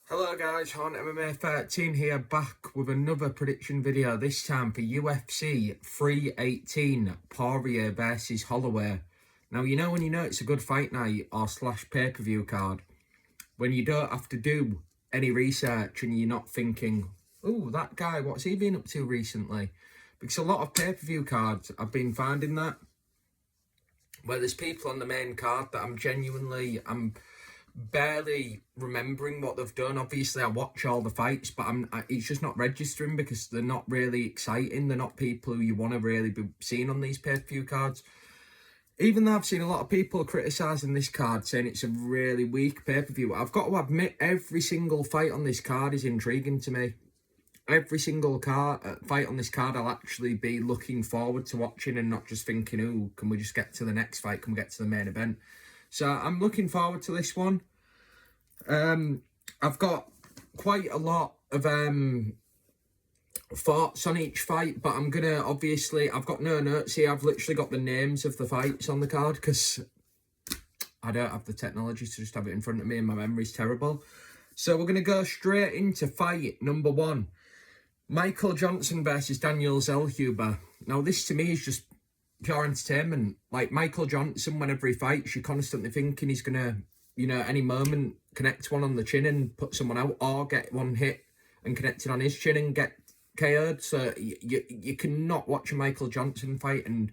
Hello guys, Horn MMA 13 here, back with another prediction video, this time for UFC 318, Poirier versus Holloway. Now, when you know it's a good fight night or slash pay-per-view card, when you don't have to do any research and you're not thinking, oh, that guy, what's he been up to recently? Because a lot of pay-per-view cards, I've been finding that, where there's people on the main card that I'm barely remembering what they've done. Obviously, I watch all the fights, but it's just not registering because they're not really exciting. They're not people who you want to really be seeing on these pay-per-view cards. Even though I've seen a lot of people criticising this card, saying it's a really weak pay-per-view, I've got to admit every single fight on this card is intriguing to me. Every single fight on this card I'll actually be looking forward to watching and not just thinking, oh, can we just get to the next fight? Can we get to the main event? So I'm looking forward to this one. I've got quite a lot of thoughts on each fight, but I'm gonna I've got no notes here. I've literally got the names of the fights on the card because I don't have the technology to just have it in front of me and my memory's terrible. So we're gonna go straight into fight number one. Michael Johnson versus Daniel Zellhuber. Now this to me is just pure entertainment. Like Michael Johnson, whenever he fights, you're constantly thinking he's gonna, any moment connect one on the chin and put someone out, or get one hit and connected on his chin and get KO'd. So you cannot watch a Michael Johnson fight and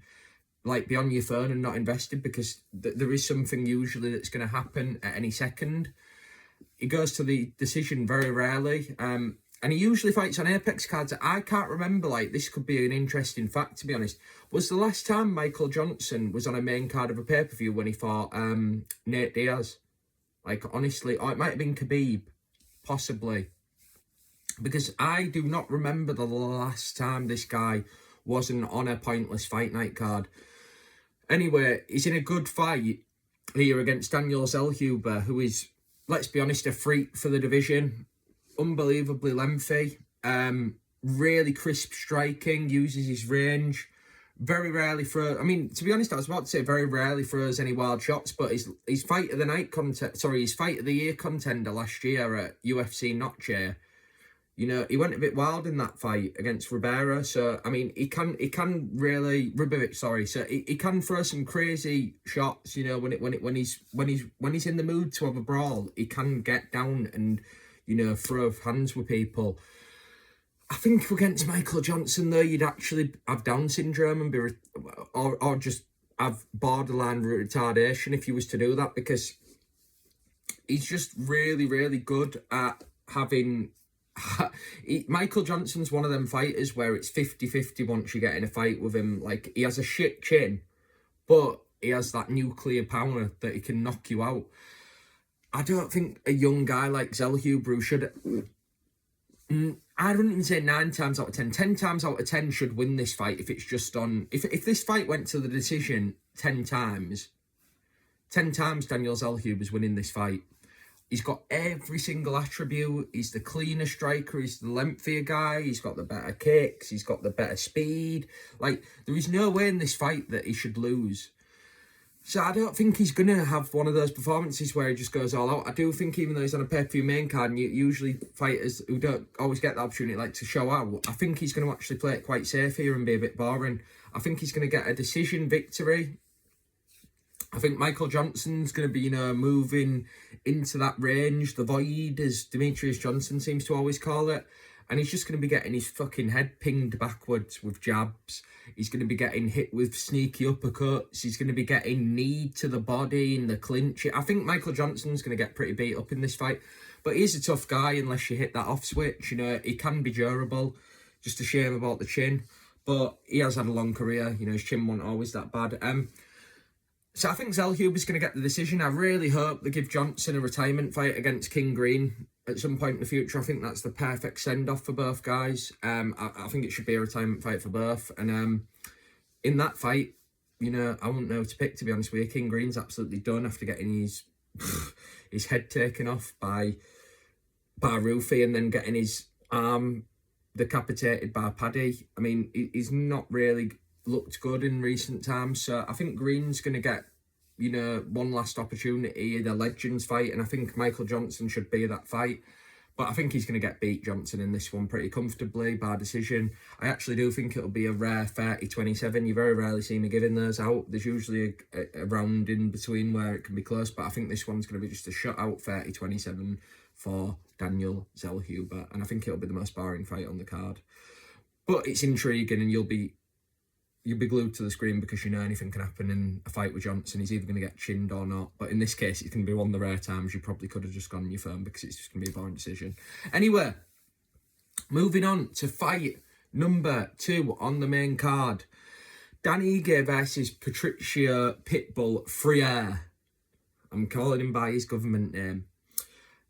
like be on your phone and not invested, because there is something usually that's going to happen at any second. He goes to the decision very rarely. And he usually fights on Apex cards. I can't remember, like, this could be an interesting fact, to be honest. Was the last time Michael Johnson was on a main card of a pay-per-view when he fought Nate Diaz? Like, honestly, or it might have been Khabib, possibly. Because I do not remember the last time this guy wasn't on a pointless fight night card. Anyway, he's in a good fight here against Daniel Zellhuber, who is, let's be honest, a freak for the division. Unbelievably lengthy, really crisp striking, uses his range, very rarely throws. I mean, to be honest, I was about to say very rarely throws any wild shots, but his fight of the year contender last year at UFC Notch, he went a bit wild in that fight against Ribeiro. So I mean, he can really So he can throw some crazy shots. When he's in the mood to have a brawl, he can get down and throw hands with people. I think against Michael Johnson, though, you'd actually have Down syndrome and or just have borderline retardation if you was to do that, because he's just really, really good at having... Michael Johnson's one of them fighters where it's 50-50 once you get in a fight with him. Like, he has a shit chin, but he has that nuclear power that he can knock you out. I don't think a young guy like Zellhuber should... I wouldn't even say 9 times out of 10. 10 times out of 10 should win this fight if it's just on... If this fight went to the decision 10 times Daniel Zellhuber's winning this fight. He's got every single attribute. He's the cleaner striker. He's the lengthier guy. He's got the better kicks. He's got the better speed. Like, there is no way in this fight that he should lose. So I don't think he's going to have one of those performances where he just goes all out. I do think even though he's on a pay-per-view main card, and usually fighters who don't always get the opportunity like to show out, I think he's going to actually play it quite safe here and be a bit boring. I think he's going to get a decision victory. I think Michael Johnson's going to be, moving into that range, the void, as Demetrius Johnson seems to always call it. And he's just going to be getting his fucking head pinged backwards with jabs. He's going to be getting hit with sneaky uppercuts. He's going to be getting kneed to the body in the clinch. I think Michael Johnson's going to get pretty beat up in this fight. But he's a tough guy unless you hit that off switch. He can be durable. Just a shame about the chin. But he has had a long career. His chin wasn't always that bad. So I think Zellhuber's going to get the decision. I really hope they give Johnson a retirement fight against King Green at some point in the future. I think that's the perfect send-off for both guys. I think it should be a retirement fight for both. And in that fight, I wouldn't know who to pick, to be honest with you. King Green's absolutely done after getting his head taken off by Rufy and then getting his arm decapitated by Paddy. I mean, he's not really looked good in recent times. So I think Green's going to get, one last opportunity in a Legends fight. And I think Michael Johnson should be that fight. But I think he's going to get beat Johnson in this one pretty comfortably by decision. I actually do think it'll be a rare 30-27. You very rarely see me giving those out. There's usually a round in between where it can be close, but I think this one's going to be just a shutout 30-27 for Daniel Zellhuber. And I think it'll be the most boring fight on the card. But it's intriguing, and you'll be glued to the screen because you know anything can happen in a fight with Johnson. He's either going to get chinned or not. But in this case, it's going to be one of the rare times you probably could have just gone on your phone because it's just going to be a boring decision. Anyway, moving on to fight number 2 on the main card. Dan Ige versus Patricio Pitbull Poirier. I'm calling him by his government name.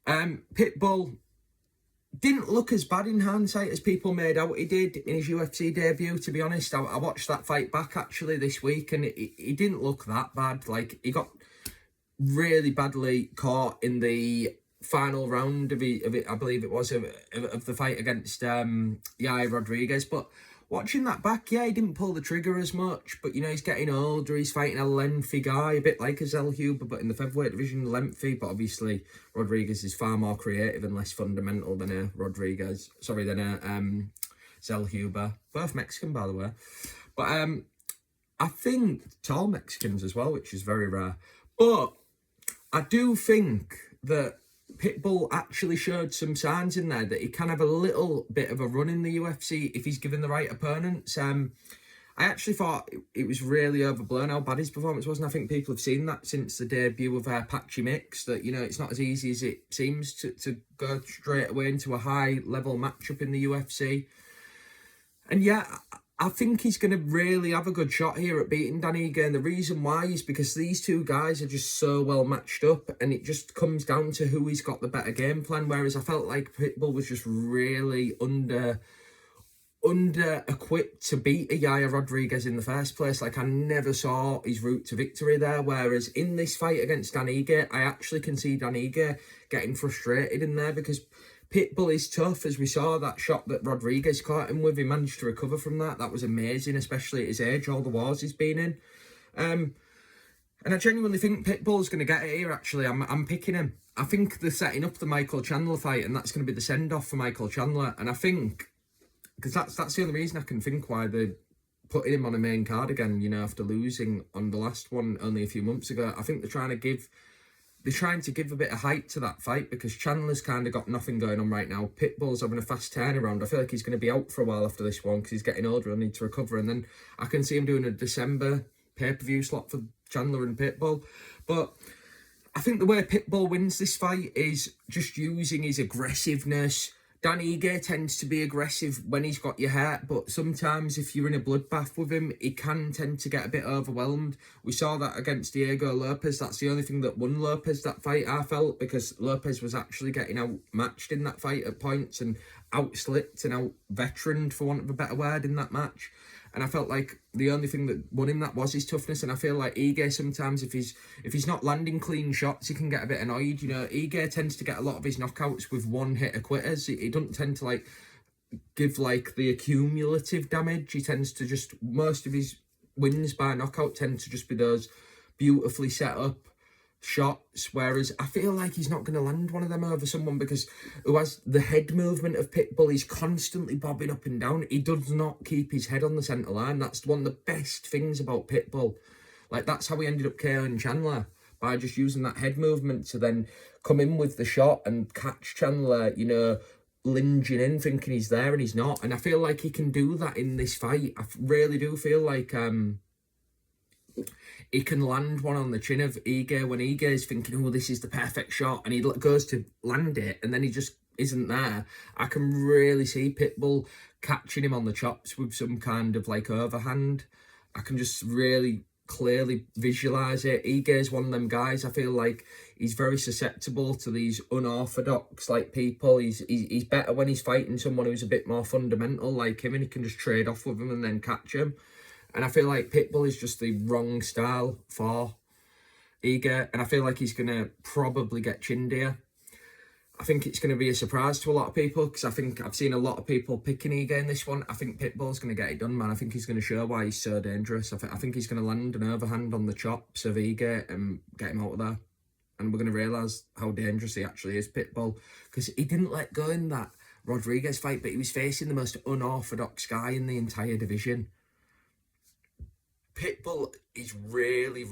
Pitbull didn't look as bad in hindsight as people made out he did in his UFC debut, to be honest. I watched that fight back actually this week, and he didn't look that bad. Like, he got really badly caught in the final round of it, I believe it was, of the fight against Yair Rodriguez. But watching that back, yeah, he didn't pull the trigger as much. But, you know, he's getting older. He's fighting a lengthy guy, a bit like a Zellhuber, but in the featherweight division, lengthy. But obviously, Rodriguez is far more creative and less fundamental than a Zellhuber. Both Mexican, by the way. But I think tall Mexicans as well, which is very rare. But I do think that Pitbull actually showed some signs in there that he can have a little bit of a run in the UFC if he's given the right opponents. I actually thought it was really overblown how bad his performance was, and I think people have seen that since the debut of Patchy Mix, that, you know, it's not as easy as it seems to go straight away into a high-level matchup in the UFC. And yeah, I think he's going to really have a good shot here at beating Dan Ige, and the reason why is because these two guys are just so well matched up, and it just comes down to who he's got the better game plan, whereas I felt like Pitbull was just really under-equipped to beat a Yair Rodriguez in the first place. Like, I never saw his route to victory there, whereas in this fight against Dan Ige, I actually can see Dan Ige getting frustrated in there because Pitbull is tough, as we saw that shot that Rodriguez caught him with. He managed to recover from that. That was amazing, especially at his age, all the wars he's been in. And I genuinely think Pitbull's going to get it here, actually. I'm picking him. I think they're setting up the Michael Chandler fight, and that's going to be the send-off for Michael Chandler. And I think, because that's the only reason I can think why they're putting him on a main card again, you know, after losing on the last one only a few months ago. I think they're trying to give a bit of hype to that fight because Chandler's kind of got nothing going on right now. Pitbull's having a fast turnaround. I feel like he's going to be out for a while after this one because he's getting older and need to recover. And then I can see him doing a December pay-per-view slot for Chandler and Pitbull. But I think the way Pitbull wins this fight is just using his aggressiveness. Dan Ige tends to be aggressive when he's got your heart, but sometimes if you're in a bloodbath with him, he can tend to get a bit overwhelmed. We saw that against Diego Lopez. That's the only thing that won Lopez that fight, I felt, because Lopez was actually getting outmatched in that fight at points and outslipped and out-veteraned, for want of a better word, in that match. And I felt like the only thing that won him that was his toughness. And I feel like Ige sometimes, if he's not landing clean shots, he can get a bit annoyed. You know, Ige tends to get a lot of his knockouts with one-hitter quitters. He doesn't tend to give the accumulative damage. He tends to just, most of his wins by knockout tend to just be those beautifully set up shots, whereas I feel like he's not going to land one of them over someone because who has the head movement of Pitbull. He's constantly bobbing up and down. He does not keep his head on the centre line. That's one of the best things about Pitbull. Like, that's how he ended up KOing Chandler, by just using that head movement to then come in with the shot and catch Chandler, you know, lunging in, thinking he's there and he's not. And I feel like he can do that in this fight. I really do feel like he can land one on the chin of Ige when Ige is thinking, oh, this is the perfect shot, and he goes to land it and then he just isn't there. I can really see Pitbull catching him on the chops with some kind of overhand. I can just really clearly visualise it. Ige is one of them guys, I feel like he's very susceptible to these unorthodox people. He's better when he's fighting someone who's a bit more fundamental like him, and he can just trade off with him and then catch him. And I feel like Pitbull is just the wrong style for Ige. And I feel like he's going to probably get chinned here. I think it's going to be a surprise to a lot of people because I think I've seen a lot of people picking Ige in this one. I think Pitbull's going to get it done, man. I think he's going to show why he's so dangerous. I think he's going to land an overhand on the chops of Ige and get him out of there. and we're going to realise how dangerous he actually is, Pitbull, because he didn't let go in that Rodriguez fight, but he was facing the most unorthodox guy in the entire division. Pitbull is really,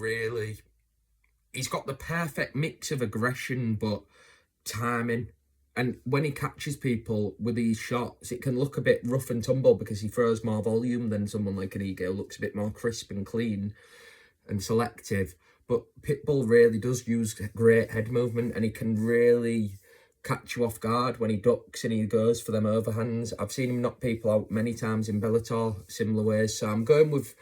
he's got the perfect mix of aggression but timing. And when he catches people with these shots, it can look a bit rough and tumble because he throws more volume than someone like an Ego, looks a bit more crisp and clean and selective. But Pitbull really does use great head movement, and he can really catch you off guard when he ducks and he goes for them overhands. I've seen him knock people out many times in Bellator, similar ways. So I'm going with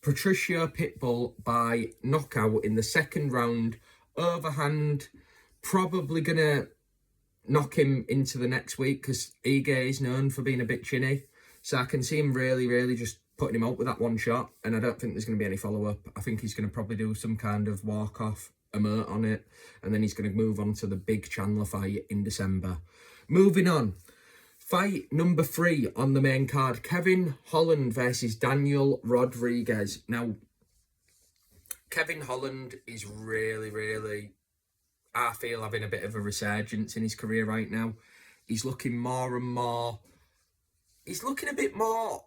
Patricio Pitbull by knockout in the second round, overhand. Probably going to knock him into the next week because Ige is known for being a bit chinny. So I can see him really just putting him out with that one shot, and I don't think there's going to be any follow-up. I think he's going to probably do some kind of walk-off, emote on it, and then he's going to move on to the big Chandler fight in December. Moving on. Fight number 3 on the main card, Kevin Holland versus Daniel Rodriguez. Now, Kevin Holland is really, I feel, having a bit of a resurgence in his career right now. He's looking more and more, he's looking a bit more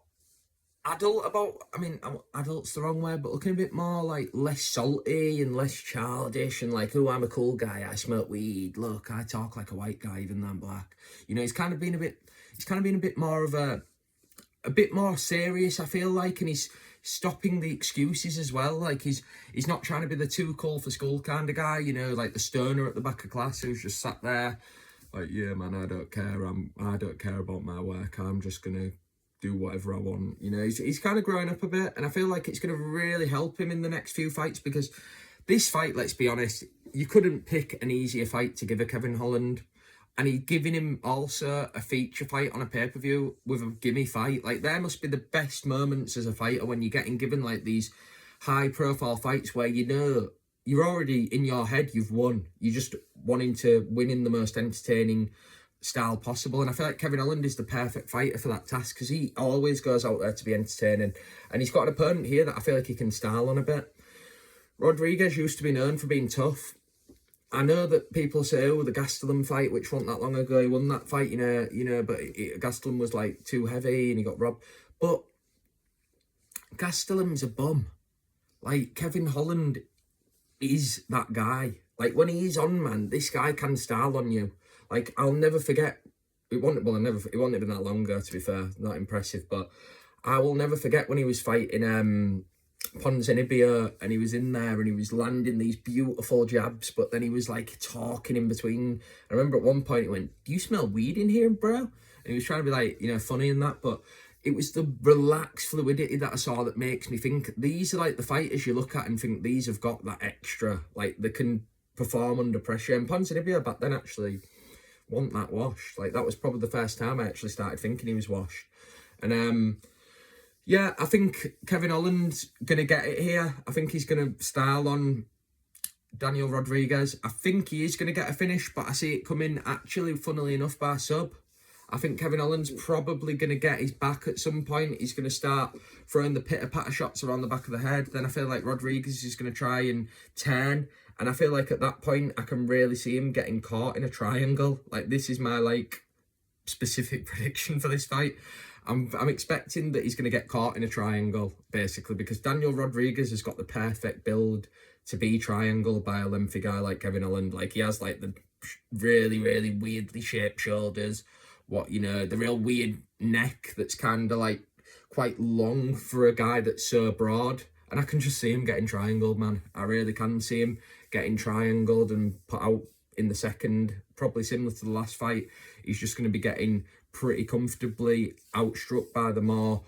adult about, I mean, adult's the wrong word, but looking a bit more like less salty and less childish and like, oh, I'm a cool guy, I smoke weed, look, I talk like a white guy even though I'm black. You know, he's kind of been a bit more of a bit more serious, I feel like, and he's stopping the excuses as well. Like he's not trying to be the too cool for school kind of guy, you know, like the stoner at the back of class who's just sat there like, yeah man, I don't care, I don't care about my work, I'm just gonna do whatever I want. You know, he's kind of growing up a bit, and I feel like it's going to really help him in the next few fights, because this fight, let's be honest, you couldn't pick an easier fight to give a Kevin Holland, and he's giving him also a feature fight on a pay-per-view with a gimme fight. Like, there must be the best moments as a fighter when you're getting given like these high-profile fights where you know you're already in your head, you've won. You're just wanting to win in the most entertaining style possible, and I feel like Kevin Holland is the perfect fighter for that task because he always goes out there to be entertaining, and he's got an opponent here that I feel like he can style on a bit. Rodriguez used to be known for being tough. I know that people say, oh, the Gastelum fight, which wasn't that long ago, he won that fight, you know, but Gastelum was like too heavy and he got robbed. But Gastelum's a bum. Like, Kevin Holland is that guy. Like, when he's on, man, this guy can style on you. Like, I'll never forget, it wasn't even that long ago, to be fair, not impressive, but I will never forget when he was fighting Ponzinibbio, and he was in there and he was landing these beautiful jabs, but then he was like talking in between. I remember at one point he went, do you smell weed in here, bro? And he was trying to be like, you know, funny and that, but it was the relaxed fluidity that I saw that makes me think these are like the fighters you look at and think these have got that extra, like they can perform under pressure. And Ponzinibbio back then actually wasn't that washed. Like, that was probably the first time I actually started thinking he was washed. And yeah, I think Kevin Holland's gonna get it here. I think he's gonna style on Daniel Rodriguez. I think he is gonna get a finish, but I see it coming actually, funnily enough, by sub. I think Kevin Holland's probably going to get his back at some point. He's going to start throwing the pitter-patter shots around the back of the head. Then I feel like Rodriguez is going to try and turn. And I feel like at that point, I can really see him getting caught in a triangle. Like, this is my, like, specific prediction for this fight. I'm expecting that he's going to get caught in a triangle, basically, because Daniel Rodriguez has got the perfect build to be triangled by a lengthy guy like Kevin Holland. Like, he has, like, the really, really weirdly shaped shoulders. The real weird neck that's kind of like quite long for a guy that's so broad. And I can just see him getting triangled, man. I really can see him getting triangled and put out in the second, probably similar to the last fight. He's just going to be getting pretty comfortably outstruck by the more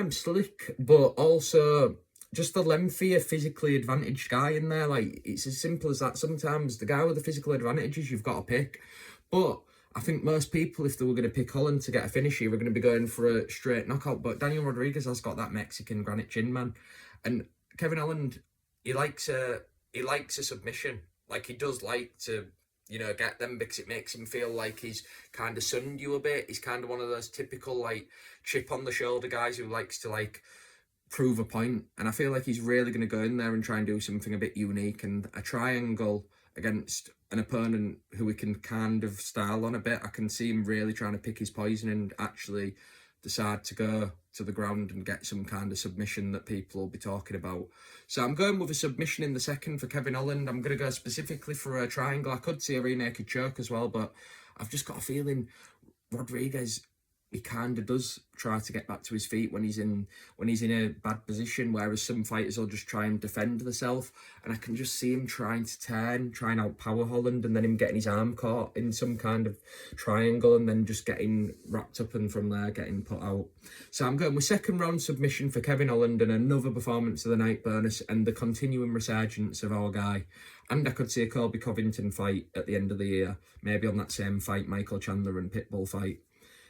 slick, but also just the lengthier, physically advantaged guy in there. Like, it's as simple as that. Sometimes the guy with the physical advantages you've got to pick. But I think most people, if they were going to pick Holland to get a finish here, are going to be going for a straight knockout. But Daniel Rodriguez has got that Mexican granite chin, man. And Kevin Holland, he likes a submission. Like, he does like to, you know, get them because it makes him feel like he's kind of sunned you a bit. He's kind of one of those typical, like, chip on the shoulder guys who likes to, like, prove a point, and I feel like he's really going to go in there and try and do something a bit unique, and a triangle against an opponent who we can kind of style on a bit. I can see him really trying to pick his poison and actually decide to go to the ground and get some kind of submission that people will be talking about. So I'm going with a submission in the second for Kevin Holland. I'm going to go specifically for a triangle. I could see a rear naked choke as well, but I've just got a feeling Rodriguez, he kind of does try to get back to his feet when he's in a bad position, whereas some fighters will just try and defend themselves. And I can just see him trying to try and outpower Holland, and then him getting his arm caught in some kind of triangle, and then just getting wrapped up, and from there getting put out. So I'm going with second round submission for Kevin Holland, and another performance of the night bonus, and the continuing resurgence of our guy. And I could see a Colby Covington fight at the end of the year, maybe on that same fight, Michael Chandler and Pitbull fight.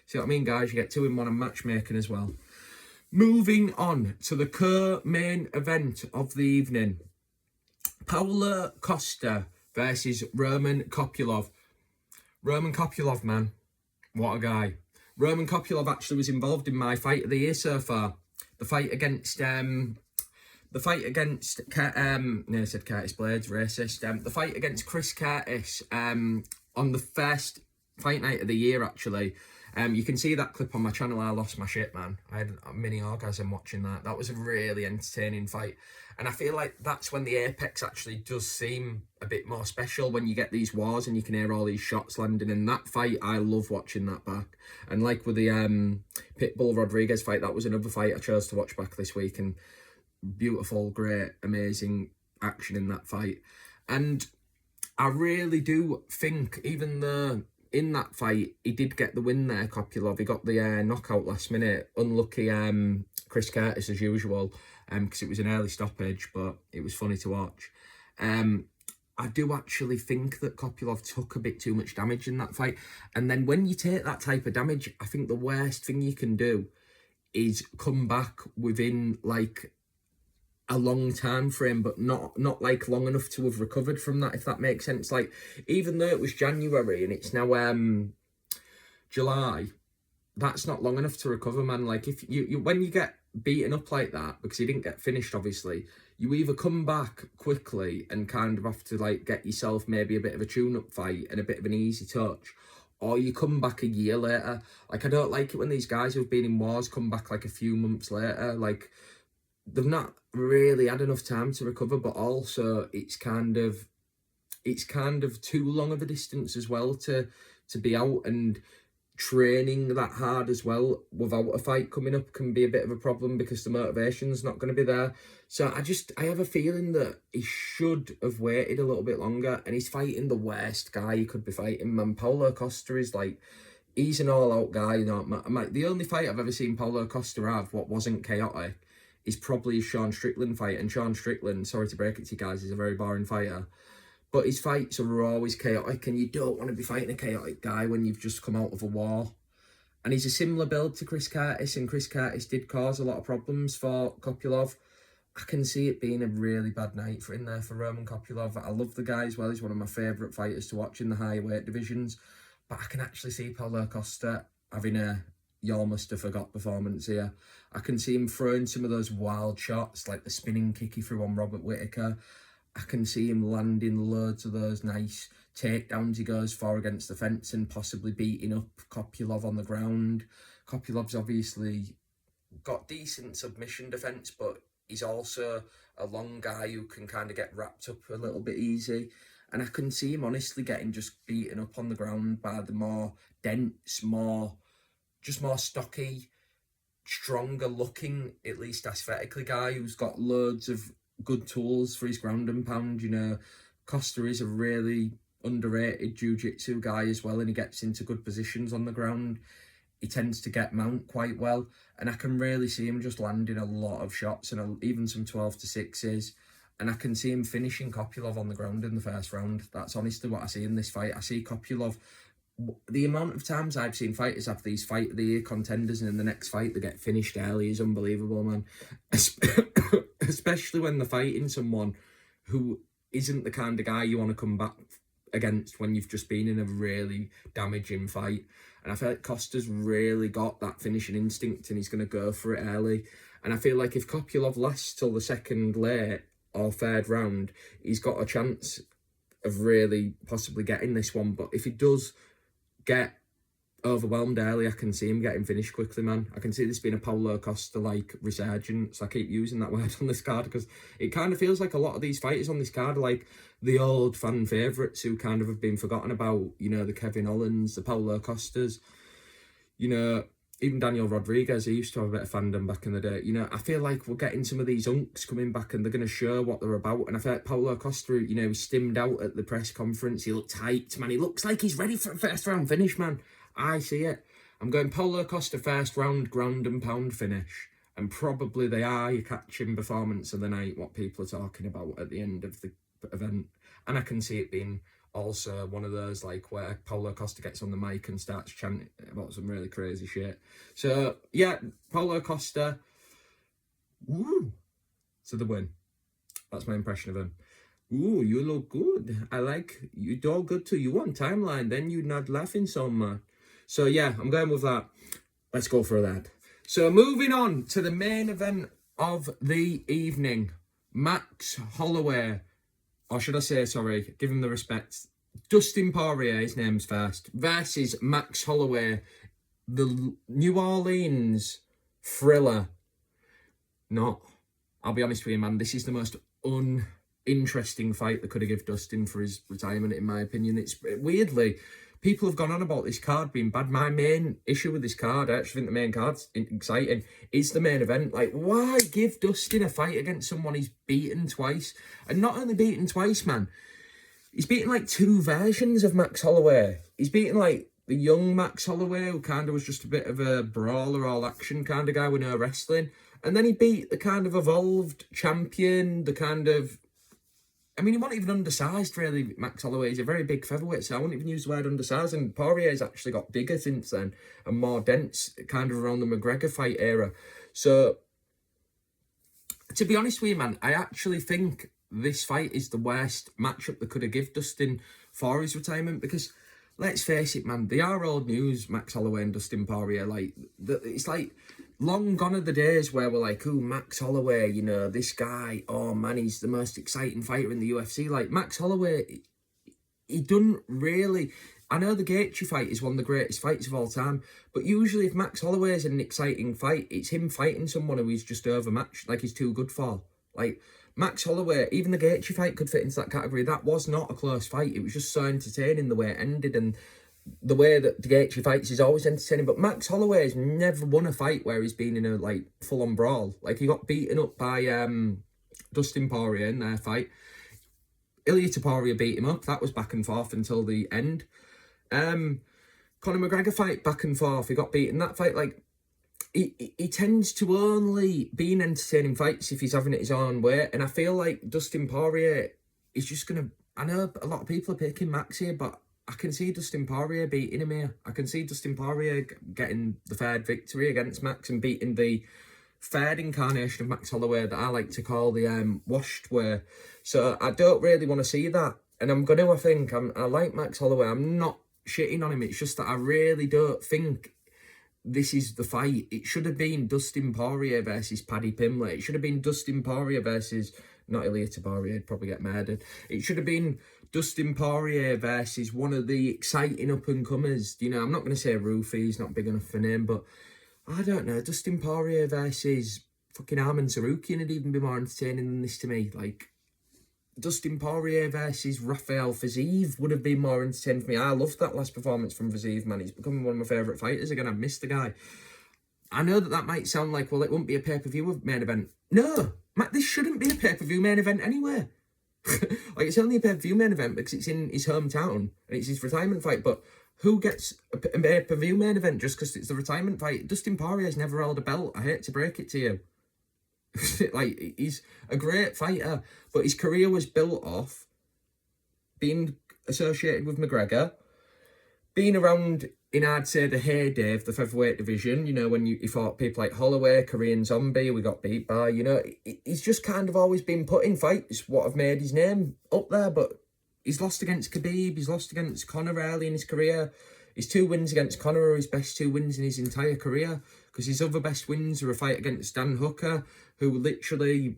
See what I mean, guys? You get 2-in-1 on matchmaking as well. Moving on to the co-main event of the evening. Paulo Costa versus Roman Kopylov. Roman Kopylov, man. What a guy. Roman Kopylov actually was involved in my fight of the year so far. The fight against... no, I said Curtis Blades, racist. The fight against Chris Curtis on the first fight night of the year, actually. You can see that clip on my channel. I lost my shit, man. I had a mini orgasm watching that. That was a really entertaining fight. And I feel like that's when the apex actually does seem a bit more special, when you get these wars and you can hear all these shots landing. In that fight, I love watching that back. And like with the Pitbull Rodriguez fight, that was another fight I chose to watch back this week. And beautiful, great, amazing action in that fight. And I really do think, even though in that fight he did get the win there, Kopylov, he got the knockout last minute. Unlucky Chris Curtis as usual, because it was an early stoppage, but it was funny to watch. I do actually think that Kopylov took a bit too much damage in that fight. And then when you take that type of damage, I think the worst thing you can do is come back within like a long time frame, but not like long enough to have recovered from that, if that makes sense. Like, even though it was January and it's now July, that's not long enough to recover, man. Like, if you when you get beaten up like that, because he didn't get finished, obviously, you either come back quickly and kind of have to like get yourself maybe a bit of a tune-up fight and a bit of an easy touch, or you come back a year later. Like, I don't like it when these guys who've been in wars come back like a few months later. Like, they've not really had enough time to recover, but also it's kind of too long of a distance as well to be out and training that hard as well without a fight coming up can be a bit of a problem, because the motivation's not going to be there. So I have a feeling that he should have waited a little bit longer, and he's fighting the worst guy he could be fighting, man. Paulo Costa is like, he's an all-out guy. You know, the only fight I've ever seen Paulo Costa have what wasn't chaotic is probably his Sean Strickland fight. And Sean Strickland, sorry to break it to you guys, is a very boring fighter. But his fights are always chaotic, and you don't want to be fighting a chaotic guy when you've just come out of a war. And he's a similar build to Chris Curtis, and Chris Curtis did cause a lot of problems for Kopylov. I can see it being a really bad night for Roman Kopylov. I love the guy as well. He's one of my favourite fighters to watch in the high weight divisions. But I can actually see Paulo Costa having a "you almost have forgot" performance here. I can see him throwing some of those wild shots, like the spinning kick he threw on Robert Whittaker. I can see him landing loads of those nice takedowns he goes for against the fence, and possibly beating up Kopylov on the ground. Kopylov's obviously got decent submission defence, but he's also a long guy who can kind of get wrapped up a little bit easy. And I can see him honestly getting just beaten up on the ground by the more dense, more stocky, stronger looking, at least aesthetically, guy who's got loads of good tools for his ground and pound. You know, Costa is a really underrated jiu-jitsu guy as well, and he gets into good positions on the ground. He tends to get mount quite well, and I can really see him just landing a lot of shots, and even some 12-6s. And I can see him finishing Kopylov on the ground in the first round. That's honestly what I see in this fight. I see Kopylov, the amount of times I've seen fighters have these fight of the year contenders, and in the next fight they get finished early, is unbelievable, man. Especially when they're fighting someone who isn't the kind of guy you want to come back against when you've just been in a really damaging fight. And I feel like Costa's really got that finishing instinct, and he's going to go for it early. And I feel like if Kopylov lasts till the second late or third round, he's got a chance of really possibly getting this one. But if he does get overwhelmed early, I can see him getting finished quickly, man. I can see this being a Paulo Costa like resurgence. I keep using that word on this card because it kind of feels like a lot of these fighters on this card are like the old fan favourites who kind of have been forgotten about. You know, the Kevin Hollands, the Paulo Costas, you know, even Daniel Rodriguez. He used to have a bit of fandom back in the day. You know, I feel like we're getting some of these unks coming back and they're going to show what they're about. And I feel like Paulo Costa, you know, he stimmed out at the press conference. He looked hyped, man. He looks like he's ready for a first round finish, man. I see it. I'm going Paulo Costa first round, ground and pound finish. And probably the eye-catching performance of the night, what people are talking about at the end of the event. And I can see it being also one of those, like, where Paulo Costa gets on the mic and starts chanting about some really crazy shit. So, yeah, Paulo Costa, woo, to the win. That's my impression of him. Ooh, you look good. I like, you do good too. You want timeline, then you're not laughing so much. So, yeah, I'm going with that. Let's go for that. So, moving on to the main event of the evening. Max Holloway, or should I say, sorry, give him the respect. Dustin Poirier, his name's first, versus Max Holloway, the New Orleans thriller. No, I'll be honest with you, man. This is the most uninteresting fight they could have given Dustin for his retirement, in my opinion. It's weirdly, people have gone on about this card being bad. My main issue with this card, I actually think the main card's exciting, is the main event. Like, why give Dustin a fight against someone he's beaten twice? And not only beaten twice, man, he's beaten like two versions of Max Holloway. He's beaten like the young Max Holloway, who kind of was just a bit of a brawler, all action kind of guy with no wrestling. And then he beat the kind of evolved champion, the kind of, I mean, he wasn't even undersized, really, Max Holloway. He's a very big featherweight, so I wouldn't even use the word undersized. And Poirier's actually got bigger since then and more dense, kind of around the McGregor fight era. So, to be honest with you, man, I actually think this fight is the worst matchup they could have given Dustin for his retirement because, let's face it, man, they are old news, Max Holloway and Dustin Poirier. Like, it's like, long gone are the days where we're like, ooh, Max Holloway, you know, this guy, oh man, he's the most exciting fighter in the UFC. Like, Max Holloway, he doesn't really, I know the Gaethje fight is one of the greatest fights of all time, but usually if Max Holloway is in an exciting fight, it's him fighting someone who he's just overmatched, like he's too good for. Like, Max Holloway, even the Gaethje fight could fit into that category. That was not a close fight. It was just so entertaining the way it ended, and the way that the Gaethje fights is always entertaining. But Max Holloway has never won a fight where he's been in a, like, full-on brawl. Like, he got beaten up by Dustin Poirier in their fight. Ilya Poirier beat him up. That was back and forth until the end. Conor McGregor fight, back and forth. He got beaten that fight. Like, he tends to only be in entertaining fights if he's having it his own way. And I feel like Dustin Poirier is just going to, I know a lot of people are picking Max here, but I can see Dustin Poirier beating him here. I can see Dustin Poirier getting the third victory against Max and beating the third incarnation of Max Holloway that I like to call the washed way. So I don't really want to see that. And I'm going to, I think, I like Max Holloway. I'm not shitting on him. It's just that I really don't think this is the fight. It should have been Dustin Poirier versus Paddy Pimblett. It should have been Dustin Poirier versus, not Ilya Poirier, he'd probably get murdered. It should have been Dustin Poirier versus one of the exciting up-and-comers. You know, I'm not going to say Roofy, he's not big enough for name, but I don't know. Dustin Poirier versus fucking Arman Tsarukyan would even be more entertaining than this to me. Like, Dustin Poirier versus Rafael Fiziev would have been more entertaining for me. I loved that last performance from Fiziev, man. He's becoming one of my favourite fighters again. I've missed the guy. I know that might sound like, well, it won't be a pay-per-view main event. No, Matt, this shouldn't be a pay-per-view main event anyway. Like, it's only a pay-per-view main event because it's in his hometown and it's his retirement fight. But who gets a pay-per-view main event just because it's the retirement fight? Dustin Poirier's never held a belt. I hate to break it to you. Like, he's a great fighter, but his career was built off being associated with McGregor, being around in, I'd say, the heyday of the featherweight division, you know, when you fought people like Holloway, Korean Zombie, we got beat by, you know, he's just kind of always been put in fights, what have made his name up there, but he's lost against Khabib, he's lost against Conor early in his career. His 2 wins against Conor are his best 2 wins in his entire career. because his other best wins are a fight against Dan Hooker, who literally,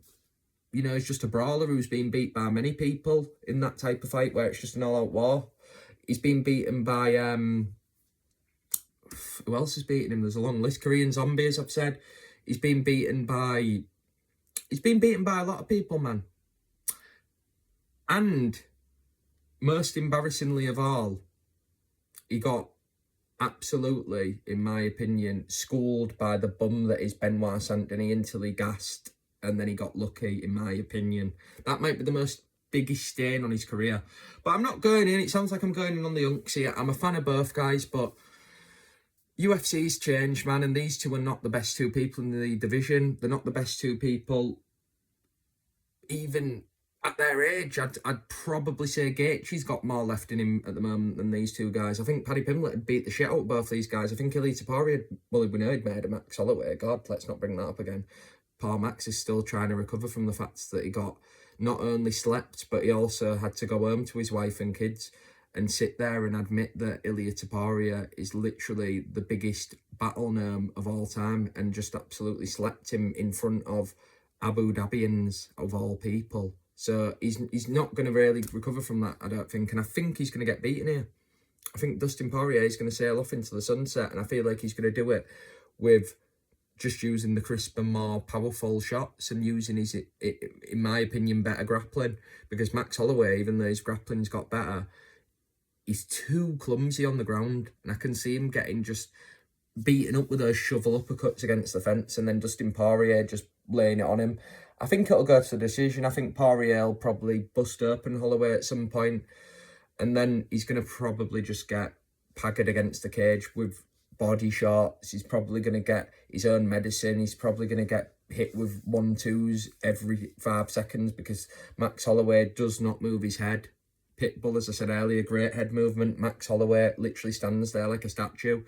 you know, is just a brawler who's been beat by many people in that type of fight where it's just an all-out war. He's been beaten by, who else has beaten him? There's a long list. Korean Zombie, as I've said. He's been beaten by a lot of people, man. And most embarrassingly of all, he got absolutely, in my opinion, schooled by the bum that is Benoit Saint-Denis until he gassed, and then he got lucky, in my opinion. That might be the most biggest stain on his career. But I'm not going in. It sounds like I'm going in on the unks here. I'm a fan of both guys, but UFC's changed, man, and these two are not the best two people in the division. They're not the best two people, even at their age. I'd probably say Gaethje's got more left in him at the moment than these two guys. I think Paddy Pimblett had beat the shit out of both these guys. I think Poirier, well, we know he'd made a Max Holloway. God, let's not bring that up again. Poor Max is still trying to recover from the fact that he got not only slept, but he also had to go home to his wife and kids and sit there and admit that Ilia Topuria is literally the biggest battle gnome of all time and just absolutely slept him in front of Abu Dhabians of all people. So he's not going to really recover from that, I don't think. And I think he's going to get beaten here. I think Dustin Poirier is going to sail off into the sunset, and I feel like he's going to do it with just using the crisper, more powerful shots and using his, in my opinion, better grappling. Because Max Holloway, even though his grappling's got better, he's too clumsy on the ground. And I can see him getting just beaten up with those shovel uppercuts against the fence, and then Dustin Poirier just laying it on him. I think it'll go to the decision. I think Poirier will probably bust open Holloway at some point, and then he's going to probably just get paggered against the cage with body shots. He's probably going to get his own medicine. He's probably going to get hit with 1-2s every 5 seconds because Max Holloway does not move his head. Pitbull, as I said earlier, great head movement. Max Holloway literally stands there like a statue.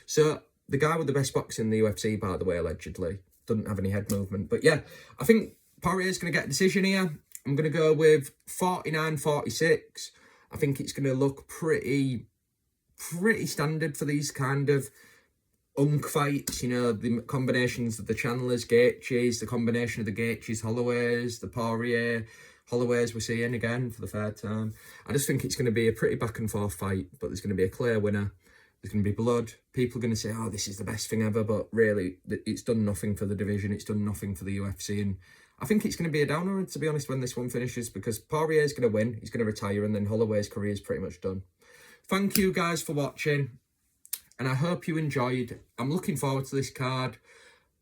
So the guy with the best boxing in the UFC, by the way, allegedly, doesn't have any head movement. But yeah, I think Poirier's going to get a decision here. I'm going to go with 49-46. I think it's going to look pretty standard for these kind of unk fights. You know, the combinations of the Chandlers, Gaethjes, the combination of the Gaethjes, Holloways, the Poirier, Holloways we're seeing again for the third time. I just think it's going to be a pretty back and forth fight, but there's going to be a clear winner. There's going to be blood. People are going to say, oh, this is the best thing ever, but really, it's done nothing for the division. It's done nothing for the UFC, and I think it's going to be a downer, to be honest, when this one finishes, because Poirier's going to win, he's going to retire, and then Holloway's career is pretty much done. Thank you guys for watching, and I hope you enjoyed. I'm looking forward to this card.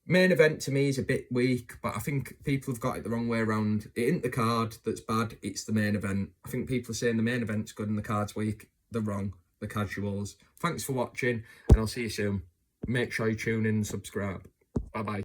Main event to me is a bit weak, but I think people have got it the wrong way around. It isn't the card that's bad, it's the main event. I think people are saying the main event's good and the card's weak. They're wrong, the casuals. Thanks for watching, and I'll see you soon. Make sure you tune in and subscribe. Bye-bye.